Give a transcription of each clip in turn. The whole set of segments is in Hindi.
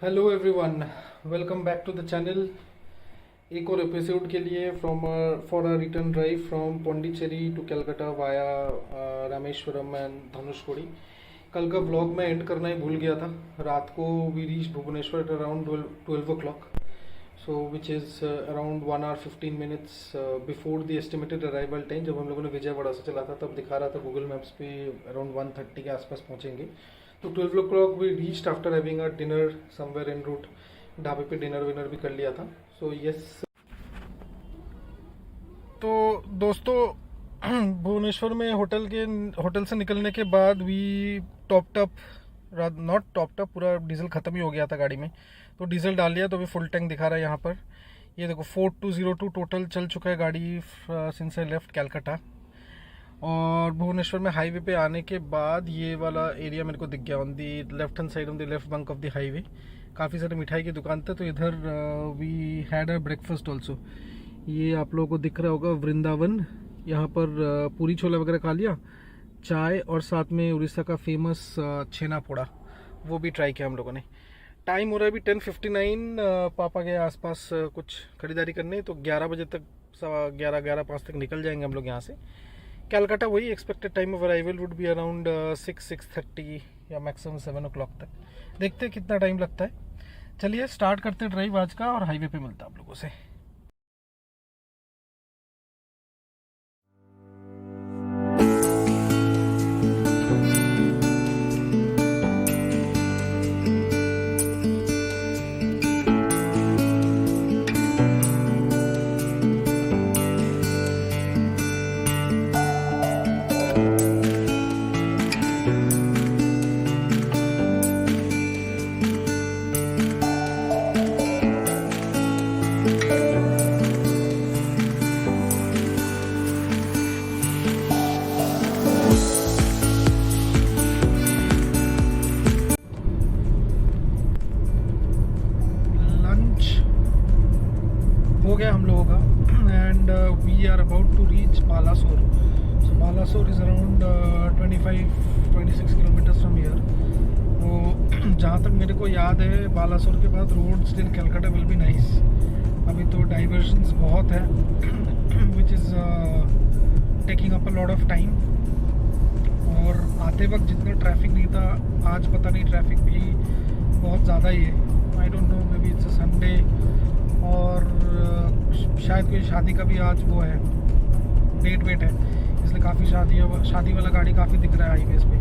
Hello everyone, welcome back to the channel. एक और एपिसोड के लिए for a return drive from Pondicherry to Calcutta via Rameswaram and Dhanushkodi. कल का व्लॉग मैं एंड करना ही भूल गया था। रात को we reach Bhubaneswar around 12 o'clock, so which is around 1 hour 15 minutes before the estimated arrival time. जब हम लोगों ने विजयवाड़ा से चला था तब दिखा रहा था गूगल मैप्स पे अराउंड 1:30 के आसपास पहुँचेंगे। तो 12 o'clock we reached after having a dinner somewhere in route. ढाबे पे डिनर विनर भी कर लिया था। सो यस, तो दोस्तों भुवनेश्वर में होटल से निकलने के बाद we topped up, not topped up, पूरा डीजल ख़त्म ही हो गया था गाड़ी में, तो डीजल डाल लिया। तो अभी फुल टैंक दिखा रहा है यहाँ पर। ये देखो 4202 टोटल चल चुका है गाड़ी सिंस आई लेफ्ट कैलकाटा। और भुवनेश्वर में हाईवे पे आने के बाद ये वाला एरिया मेरे को दिख गया on the left hand side, on the left bunk of the highway. काफ़ी सारे मिठाई की दुकान थे, तो इधर we had a breakfast also. ये आप लोगों को दिख रहा होगा वृंदावन। यहाँ पर पूरी छोले वगैरह खा लिया, चाय, और साथ में उड़ीसा का फेमस छेना पोड़ा, वो भी ट्राई किया हम लोगों ने। टाइम हो रहा है अभी 10:59। पापा के आसपास कुछ खरीदारी करने, तो 11 बजे तक, 11:05 तक निकल जाएंगे हम लोग यहाँ से कैलकाटा। वही expected time of arrival would be around 6:30 या मैक्सिमम 7 o'clock तक। देखते हैं कितना टाइम लगता है। चलिए स्टार्ट करते हैं ड्राइव आज का, और हाईवे पे मिलता है आप लोगों से। हो गया हम लोगों का, and we are about to reach Balasore. So Balasore is around 25-26 kilometres from here. तो जहाँ तक मेरे को याद है, बालासोर के बाद roads in Calcutta will be nice. अभी तो डाइवर्जन्स बहुत है which is taking up a lot of time. और आते वक्त जितना ट्रैफिक नहीं था, आज पता नहीं ट्रैफिक भी बहुत ज़्यादा ही है। I don't know, may be it's a Sunday, और शायद कोई शादी का भी आज वो है, डेट है, इसलिए काफ़ी शादी वाला गाड़ी काफ़ी दिख रहा है हाईवेज पे।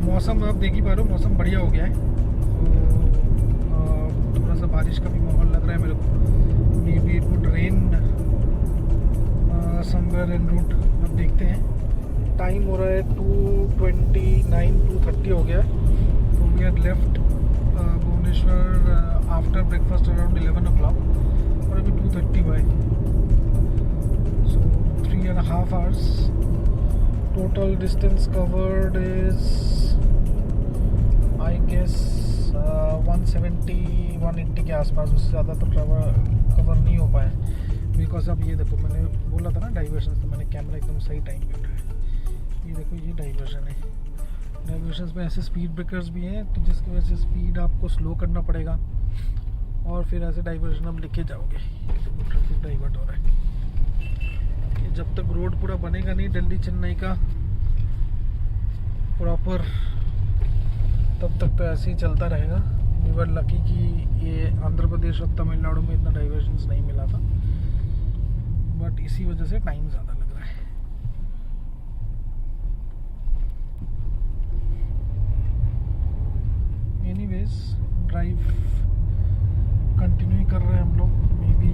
मौसम आप देख ही पा रहे हो, मौसम बढ़िया हो गया है। तो थोड़ा सा बारिश का भी माहौल लग रहा है मेरे को। Maybe it would rain somewhere in route. अब देखते हैं। टाइम हो रहा है 2:29, 2:30 हो गया है। तो we had left Bhubaneswar after breakfast around 11 o'clock, और अभी 2:30 हुआ है। So 3.5 hours। Total distance covered is I guess 170-180 के आसपास। उससे ज़्यादा तो कवर नहीं हो पाया, बिकॉज अब ये देखो, मैंने बोला था ना डाइवर्शन, तो मैंने कैमरा एकदम सही टाइम पे उठाया। ये देखो, ये डाइवर्शन है। डाइवर्शंस में ऐसे स्पीड ब्रेकर्स भी हैं, तो जिसकी वजह से स्पीड आपको स्लो करना पड़ेगा, और फिर ऐसे डाइवर्जन आप लिखे जाओगे। ट्रैफिक डाइवर्ट हो रहा है। ये जब तक रोड पूरा बनेगा नहीं दिल्ली चेन्नई का प्रॉपर, तब तक तो ऐसे ही चलता रहेगा। वी वर लकी कि ये आंध्र प्रदेश और तमिलनाडु में इतना डाइवर्जन्स नहीं मिला था, बट इसी वजह से टाइम ज़्यादा लग रहा है। एनीवेज, ड्राइव कंटिन्यू कर रहे हैं हम लोग। Maybe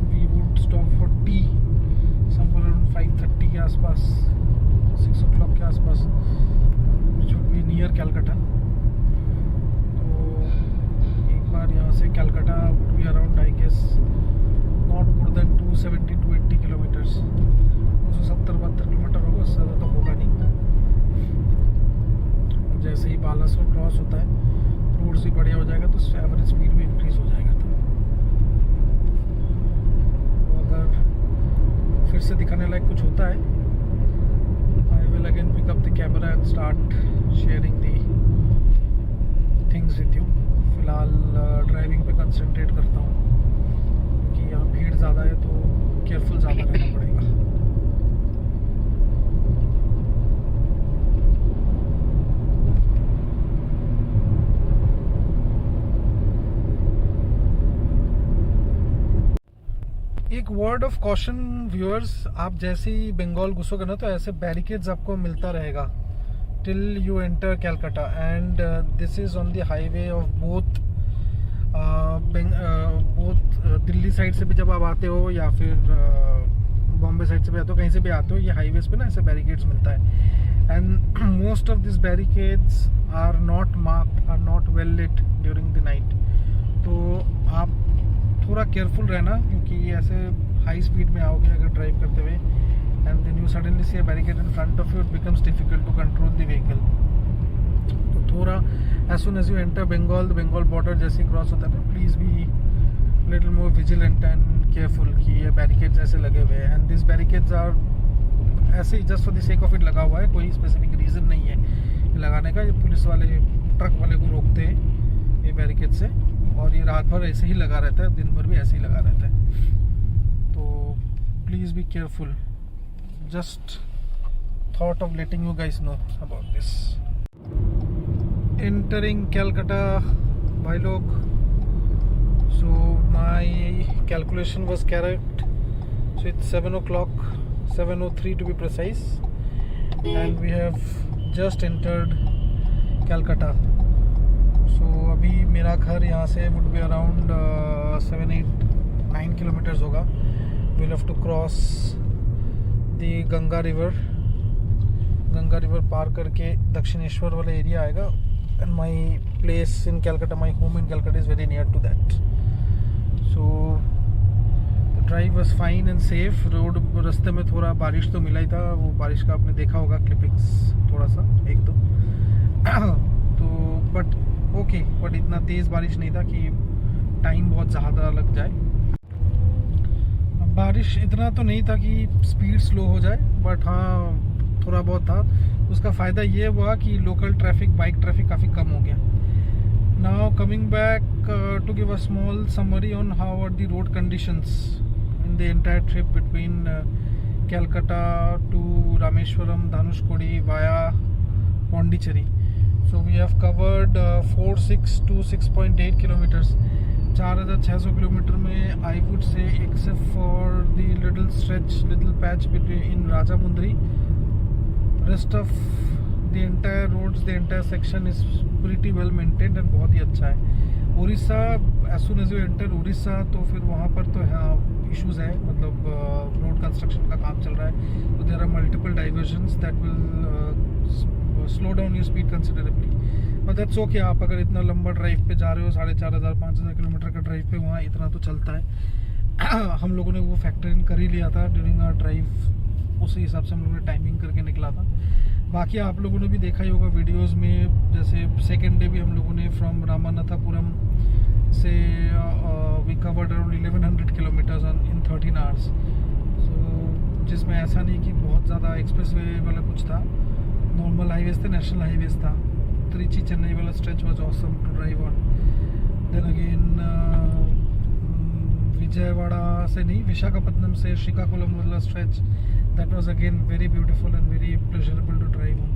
we would stop for tea somewhere around 5:30 के आसपास, 6 o'clock के आसपास, which would be near Calcutta. तो एक बार यहाँ से Calcutta would be around I guess not more than 270-280 kilometres. 270-72 kilometre होगा, उससे ज़्यादा तो होगा नहीं। जैसे ही बालासोर क्रॉस होता है, रोड से बढ़िया हो जाएगा, तो एवरेज स्पीड भी इंक्रीज हो जाएगा। तो अगर फिर से दिखाने लायक कुछ होता है, I will again pick up the camera and start sharing the things with you. फ़िलहाल ड्राइविंग पे कंसंट्रेट करता हूँ, क्योंकि यहाँ भीड़ ज़्यादा है तो केयरफुल ज़्यादा रहना पड़ेगा। एक वर्ड ऑफ कॉशन व्यूअर्स, आप जैसे ही बंगाल घुसोगे ना तो ऐसे बैरिकेड्स आपको मिलता रहेगा till you enter Calcutta, and this is on the highway of both Delhi side से भी जब आप आते हो या फिर बॉम्बे साइड से भी आते हो, कहीं से भी आते हो, ये हाईवेज पे ना ऐसे बैरिकेड्स मिलता है। And most of this barricades are not marked, are not well lit during the night, तो आप थोड़ा केयरफुल रहना, क्योंकि ऐसे हाई स्पीड में आओगे अगर ड्राइव करते हुए, and then you suddenly see a barricade in front of you, it becomes difficult to control the vehicle. तो थोड़ा as soon as you enter Bengal, the Bengal border जैसे ही क्रॉस होता है ना, please be little more vigilant and careful कि ये बैरिकेड्स ऐसे लगे हुए हैं। एंड दिस बैरिकेड्स आर ऐसे ही just for the sake of it लगा हुआ है, कोई स्पेसिफिक रीज़न नहीं है लगाने का। ये पुलिस वाले ट्रक वाले को रोकते हैं ये बैरिकेड से, और ये रात भर ऐसे ही लगा रहता है, दिन भर भी ऐसे ही लगा रहता है। तो please be careful, just thought of letting you guys know about this. Entering Calcutta भाई लोग, so my calculation was correct, so it's 7 o'clock, 7:03 to be precise, and we have just entered Calcutta. So अभी मेरा घर यहाँ से वुड बी अराउंड 7-8-9 किलोमीटर्स होगा। We'll have to cross the Ganga river पार करके दक्षिणेश्वर वाला एरिया आएगा, and my place in Calcutta, my home in Calcutta is very near to that. So the drive was fine and safe. Road रास्ते में थोड़ा बारिश तो मिला ही था, वो बारिश का आपने देखा होगा क्लिपिंग्स थोड़ा सा एक दो तो बट ओके, बट इतना तेज़ बारिश नहीं था कि टाइम बहुत ज़्यादा लग जाए। बारिश इतना तो नहीं था कि स्पीड स्लो हो जाए, बट हाँ थोड़ा बहुत था। उसका फ़ायदा ये हुआ कि लोकल ट्रैफिक, बाइक ट्रैफिक काफ़ी कम हो गया। Now coming back to give a small summary on how are the road conditions in the entire trip between Calcutta to Rameswaram, Dhanushkodi via Pondicherry. So we have covered 4.6 to 6.8 kilometers. 4,600 kilometre में I would say, except for the little patch in Rajamundry, rest of the entire roads, the entire section is pretty well maintained and बहुत ही अच्छा है। Orissa, as soon as you enter Orissa, तो फिर वहाँ पर तो हाँ इश्यूज है, मतलब रोड कंस्ट्रक्शन का काम चल रहा है, तो there are multiple diversions that will slow down your speed considerably, but that's okay. आप अगर इतना लंबा ड्राइव पे जा रहे हो, 4,500-5,000 किलोमीटर का ड्राइव पे, वहाँ इतना तो चलता है। हम लोगों ने वो फैक्टर इन कर ही लिया था ड्यूरिंग आवर ड्राइव, उसी हिसाब से हम लोगों ने टाइमिंग करके निकला था। बाकी आप लोगों ने भी देखा ही होगा वीडियोस में, जैसे सेकेंड डे भी हम लोगों ने फ्रॉम रामानाथापुरम से we covered around 1100 kilometres in 13 hours. So जिसमें ऐसा नहीं कि बहुत ज़्यादा एक्सप्रेसवे वाला कुछ था, नॉर्मल हाईवेज थे, नेशनल हाईवेज था। त्रिची चेन्नई वाला stretch was awesome to drive on. Then again Vijayawada से नहीं, विशाखापट्टनम से श्रीकाकुलम वाला stretch, that was again very beautiful and very pleasurable to drive on.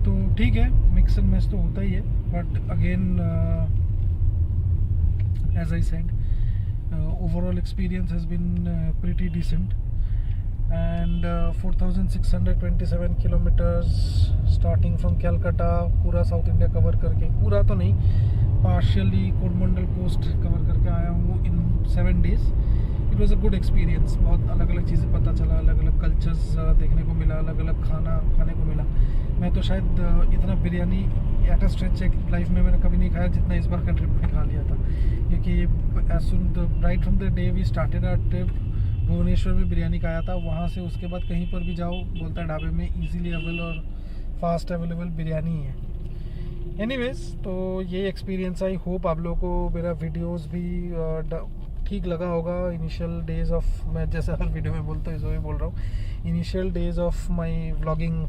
तो ठीक है, मिक्स एंड मैच तो होता ही है, but again as I said, overall experience has been pretty decent. And 4,627 kilometres starting from Calcutta, पूरा साउथ इंडिया कवर करके, पूरा तो नहीं, पार्शियली कोरमंडल कोस्ट कवर करके आया हूँ इन 7 days। It was a good experience. बहुत अलग अलग चीज़ें पता चला, अलग अलग कल्चर्स देखने को मिला, अलग अलग खाना खाने को मिला। मैं तो शायद इतना biryani at a stretch life में मैंने कभी नहीं खाया जितना इस बार का ट्रिप में खा लिया था, क्योंकि as soon right from the day we started our trip, Bhubaneswar में बिरयानी खाया था। वहाँ से उसके बाद कहीं पर भी जाओ, बोलता है ढाबे में इजीली अवेलेबल और फास्ट अवेलेबल बिरयानी है। एनीवेज, तो ये एक्सपीरियंस, आई होप आप लोगों को मेरा वीडियोस भी ठीक लगा होगा। इनिशियल डेज ऑफ, मैं जैसे हर वीडियो में बोलता हूँ, इसमें बोल रहा हूँ, initial days of my vlogging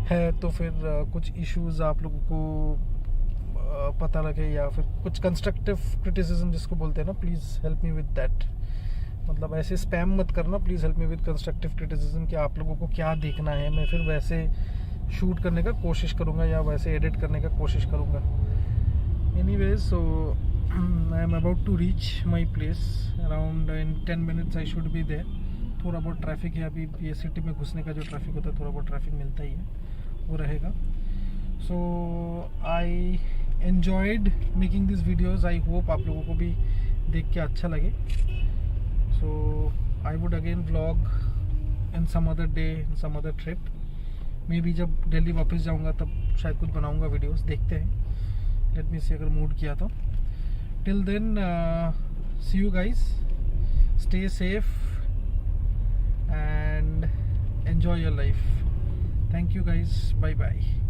है, तो फिर कुछ इश्यूज आप लोगों को पता लगे, या फिर कुछ कंस्ट्रक्टिव क्रिटिसिज्म जिसको बोलते हैं ना, please help me with that. मतलब ऐसे स्पैम मत करना, please help me with constructive criticism कि आप लोगों को क्या देखना है, मैं फिर वैसे शूट करने का कोशिश करूँगा या वैसे एडिट करने का कोशिश करूँगा। Anyways, so I am about to reach my place, around in 10 minutes I should be there. थोड़ा बहुत ट्रैफिक है अभी, ये सिटी में घुसने का जो ट्रैफिक होता है थोड़ा बहुत ट्रैफिक मिलता ही है, वो रहेगा। So I enjoyed making this videos, I hope आप लोगों को भी देख के अच्छा लगे। So I would again vlog in some other day, in some other trip. Maybe जब दिल्ली वापस जाऊंगा तब शायद कुछ बनाऊंगा वीडियोस, देखते हैं, लेट मी सी अगर मूड किया तो। Till then, see you guys, stay safe and enjoy your life. Thank you guys, bye bye.